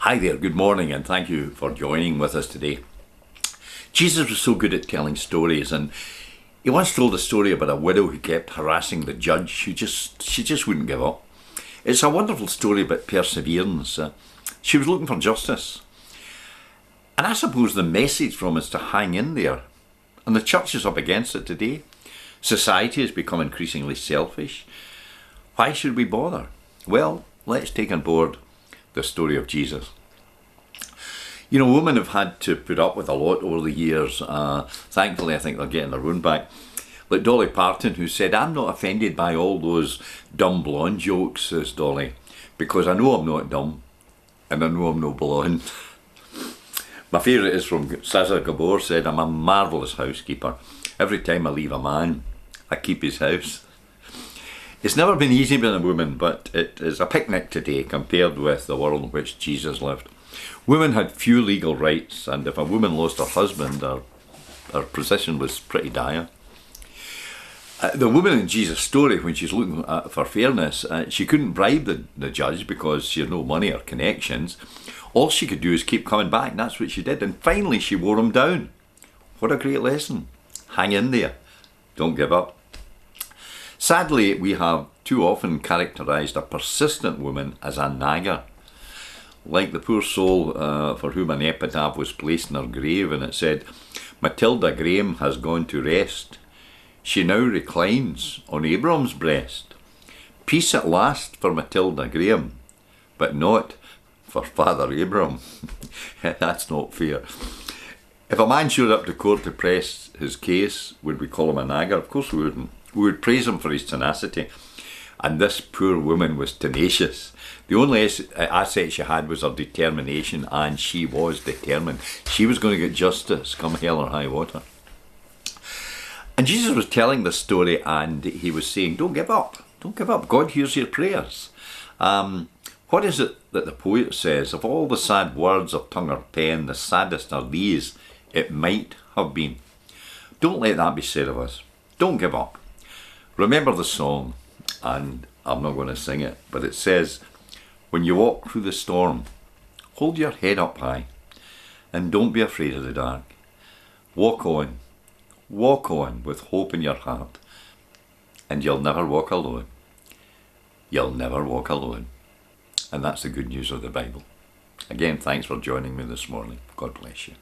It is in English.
Hi there, good morning, and thank you for joining with us today. Jesus was so good at telling stories, and he once told a story about a widow who kept harassing the judge. She just wouldn't give up. It's a wonderful story about perseverance. She was looking for justice. And I suppose the message from us to hang in there. And the church is up against it today. Society has become increasingly selfish. Why should we bother? Well, let's take on board the story of Jesus. You know, women have had to put up with a lot over the years. Thankfully, I think they're getting their own back. Like Dolly Parton, who said, "I'm not offended by all those dumb blonde jokes," says Dolly, "because I know I'm not dumb, and I know I'm no blonde." My favourite is from Saza Gabor, said, "I'm a marvellous housekeeper. Every time I leave a man, I keep his house." It's never been easy being a woman, but it is a picnic today compared with the world in which Jesus lived. Women had few legal rights, and if a woman lost her husband, her position was pretty dire. The woman in Jesus' story, when she's looking for fairness, she couldn't bribe the judge because she had no money or connections. All she could do is keep coming back, and that's what she did. And finally, she wore him down. What a great lesson. Hang in there. Don't give up. Sadly, we have too often characterised a persistent woman as a nagger. Like the poor soul for whom an epitaph was placed in her grave, and it said, "Matilda Graham has gone to rest. She now reclines on Abram's breast. Peace at last for Matilda Graham, but not for Father Abram." That's not fair. If a man showed up to court to press his case, would we call him a nagger? Of course we wouldn't. We would praise him for his tenacity. And this poor woman was tenacious. The only asset she had was her determination, and she was determined. She was going to get justice, come hell or high water. And Jesus was telling this story, and he was saying, don't give up. Don't give up. God hears your prayers. What is it that the poet says? Of all the sad words of tongue or pen, the saddest are these, "It might have been." Don't let that be said of us. Don't give up. Remember the song, and I'm not going to sing it, but it says, when you walk through the storm, hold your head up high, and don't be afraid of the dark. Walk on with hope in your heart, and you'll never walk alone. You'll never walk alone. And that's the good news of the Bible. Again, thanks for joining me this morning. God bless you.